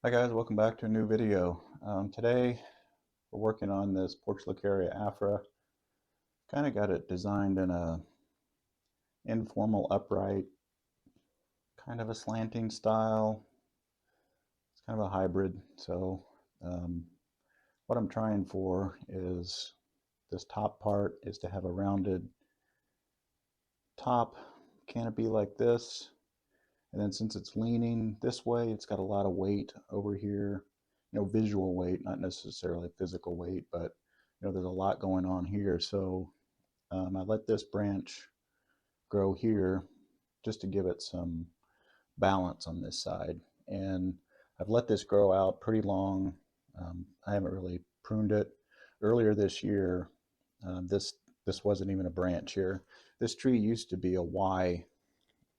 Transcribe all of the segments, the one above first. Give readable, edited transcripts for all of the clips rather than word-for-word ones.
Hi guys, welcome back to a new video. Today we're working on this portulacaria afra. Kind of got it designed in a informal upright, kind of a slanting style. It's kind of a hybrid. So um, what I'm trying for is this top part is to have a rounded top canopy like this. And then since it's leaning this way, it's got a lot of weight over here, visual weight, not necessarily physical weight, but there's a lot going on here. So I let this branch grow here just to give it some balance on this side. And I've let this grow out pretty long. I haven't really pruned it. Earlier this year, this wasn't even a branch here. This tree used to be a Y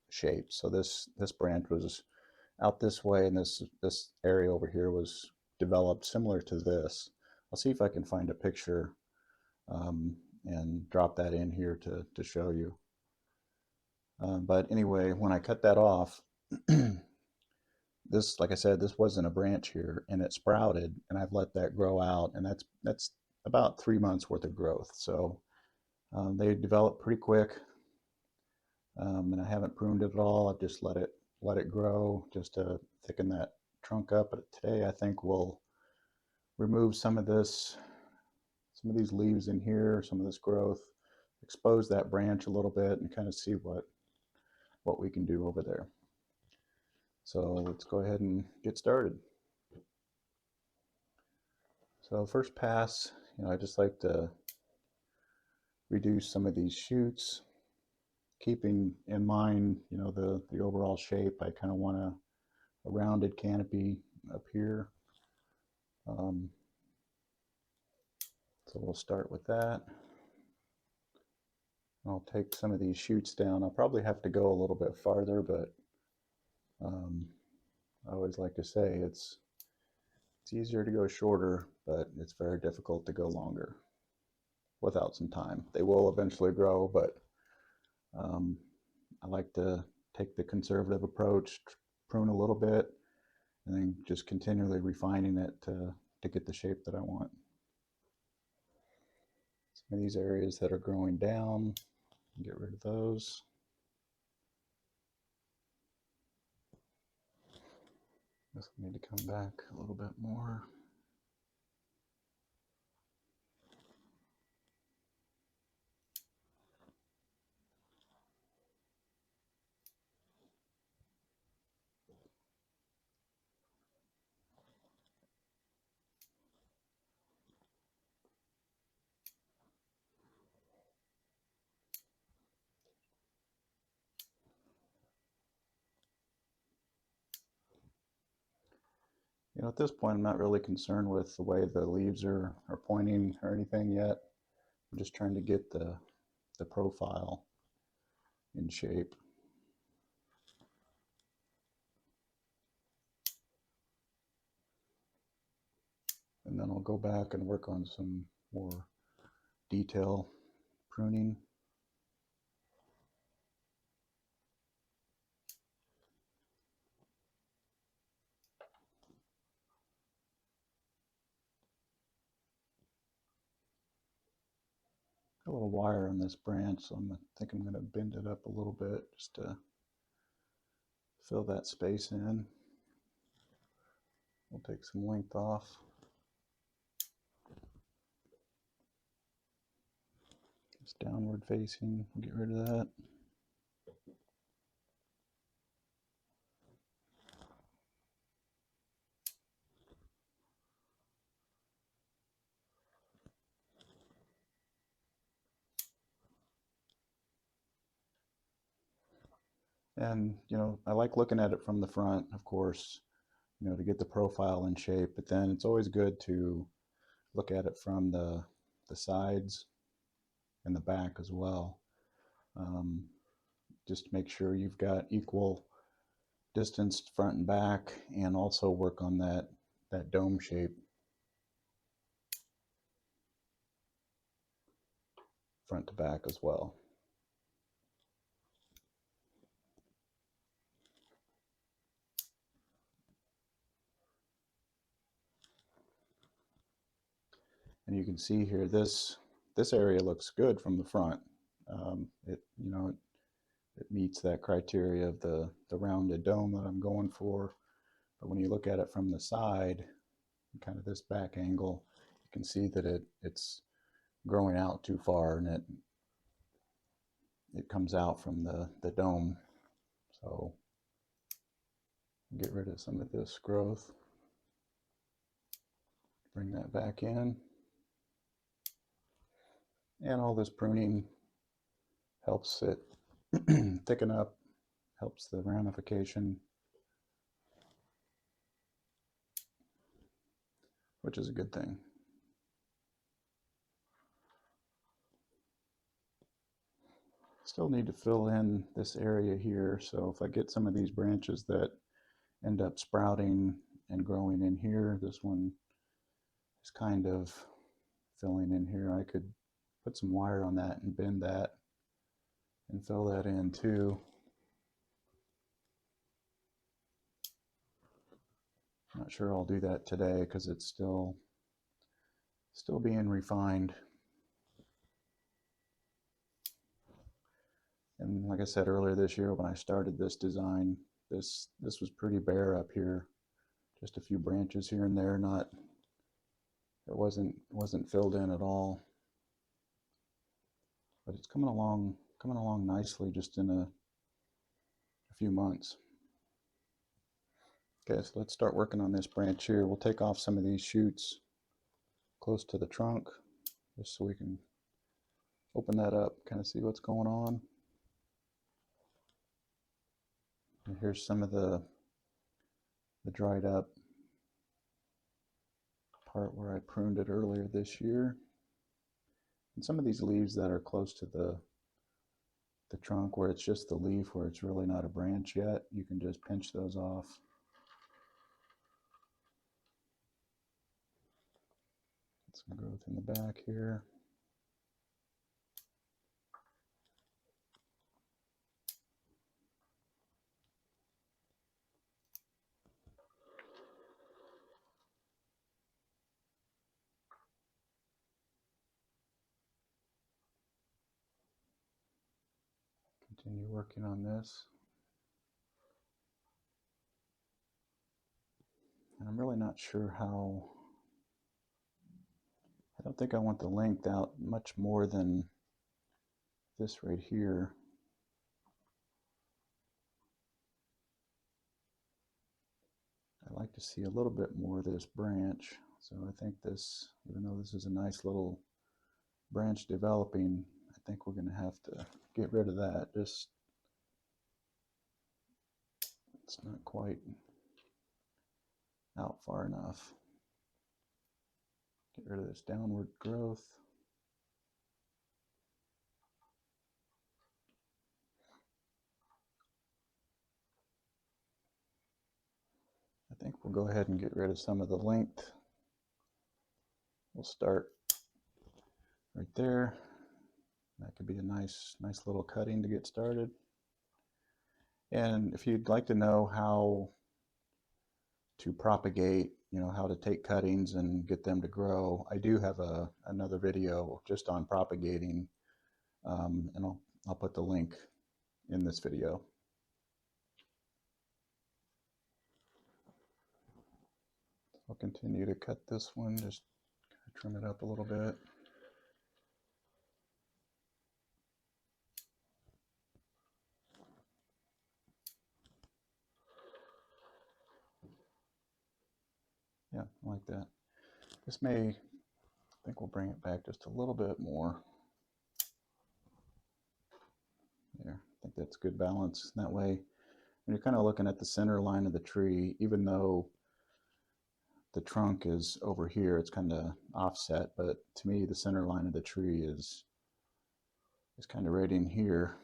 shape. So this branch was out this way, and this area over here was developed similar to this. I'll see if I can find a picture and drop that in here to show you. But anyway, when I cut that off, this, like I said, this wasn't a branch here, and it sprouted, and I've let that grow out, and that's about 3 months worth of growth. So they develop pretty quick, and I haven't pruned it at all. I've just let it grow just to thicken that trunk up. But today I think we'll remove some of these leaves in here, some of this growth, expose that branch a little bit, and kind of see what we can do over there. So let's go ahead and get started. So first pass, I just like to reduce some of these shoots, keeping in mind, the overall shape. I kind of want a rounded canopy up here. So we'll start with that. I'll take some of these shoots down. I'll probably have to go a little bit farther, but I always like to say it's easier to go shorter, but it's very difficult to go longer without some time. They will eventually grow, but I like to take the conservative approach, prune a little bit, and then just continually refining it to get the shape that I want. Some of these areas that are growing down, get rid of those. This will need to come back a little bit more. At this point, I'm not really concerned with the way the leaves are pointing or anything yet. I'm just trying to get the profile in shape. And then I'll go back and work on some more detail pruning. A little wire on this branch, so I think I'm going to bend it up a little bit just to fill that space in. We'll take some length off. It's downward facing, we'll get rid of that. And, I like looking at it from the front, of course, to get the profile in shape, but then it's always good to look at it from the sides and the back as well. Just make sure you've got equal distance front and back, and also work on that dome shape front to back as well. And you can see here, this area looks good from the front. It, you know, it meets that criteria of the rounded dome that I'm going for. But when you look at it from the side, kind of this back angle, you can see that it's growing out too far, and it comes out from the dome. So get rid of some of this growth, bring that back in. And all this pruning helps it thicken up, helps the ramification, which is a good thing. Still need to fill in this area here, so if I get some of these branches that end up sprouting and growing in here, this one is kind of filling in here. I could put some wire on that and bend that and fill that in too. I'm not sure I'll do that today because it's still being refined. And like I said earlier this year when I started this design, this was pretty bare up here. Just a few branches here and there, it wasn't filled in at all. But it's coming along nicely just in a few months. Okay, so let's start working on this branch here. We'll take off some of these shoots close to the trunk just so we can open that up, kind of see what's going on. And here's some of the dried up part where I pruned it earlier this year. And some of these leaves that are close to the trunk where it's just the leaf, where it's really not a branch yet, you can just pinch those off. Get some growth in the back here. Continue working on this. And I'm really not sure how, I don't think I want the length out much more than this right here. I'd like to see a little bit more of this branch. So I think this, even though this is a nice little branch developing, I think we're going to have to get rid of that. Just, it's not quite out far enough. Get rid of this downward growth. I think we'll go ahead and get rid of some of the length. We'll start right there. That could be a nice little cutting to get started. And if you'd like to know how to propagate, you know, how to take cuttings and get them to grow, I do have another video just on propagating, and I'll put the link in this video. I'll continue to cut this one, just trim it up a little bit. Yeah, I like that. This may, I think we'll bring it back just a little bit more. There, I think that's good balance. That way, when you're kind of looking at the center line of the tree, even though the trunk is over here, it's kind of offset, but to me, the center line of the tree is kind of right in here.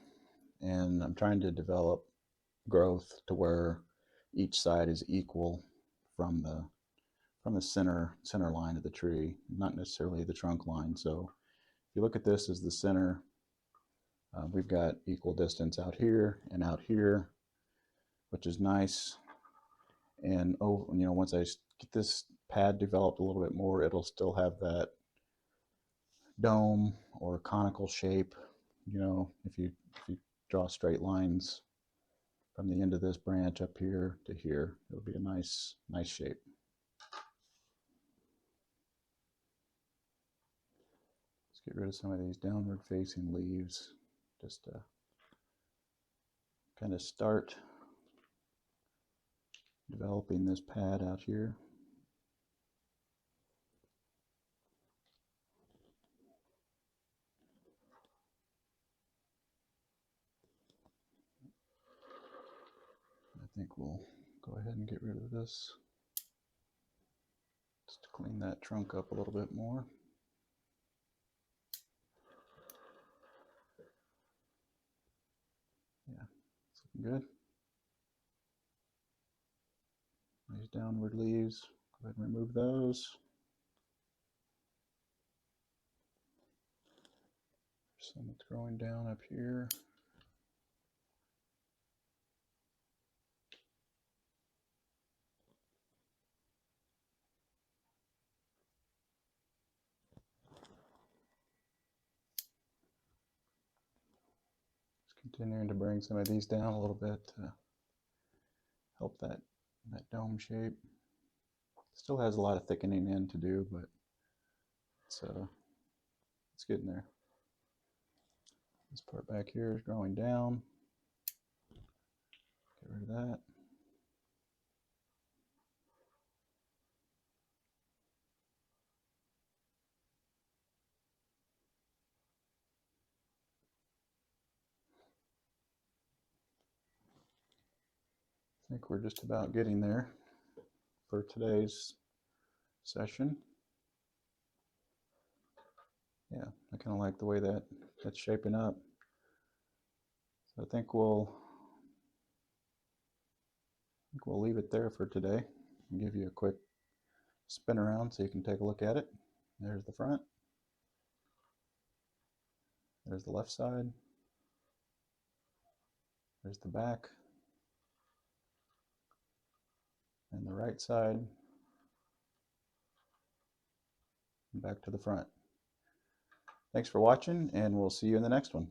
And I'm trying to develop growth to where each side is equal from the center line of the tree, not necessarily the trunk line. So if you look at this as the center, we've got equal distance out here and out here, which is nice. And over, you know, once I get this pad developed a little bit more, it'll still have that dome or conical shape. You know, if you draw straight lines from the end of this branch up here to here, it'll be a nice shape. Let's get rid of some of these downward facing leaves just to kind of start developing this pad out here. I think we'll go ahead and get rid of this just to clean that trunk up a little bit more. Yeah, it's looking good. These downward leaves, go ahead and remove those. Some that's growing down up here. Just continuing to bring some of these down a little bit to help that dome shape. Still has a lot of thickening in to do, but it's getting there. This part back here is growing down. Get rid of that. I think we're just about getting there for today's session. Yeah, I kind of like the way that's shaping up. So I think we'll leave it there for today and give you a quick spin around so you can take a look at it. There's the front. There's the left side. There's the back. And the right side. And back to the front. Thanks for watching, and we'll see you in the next one.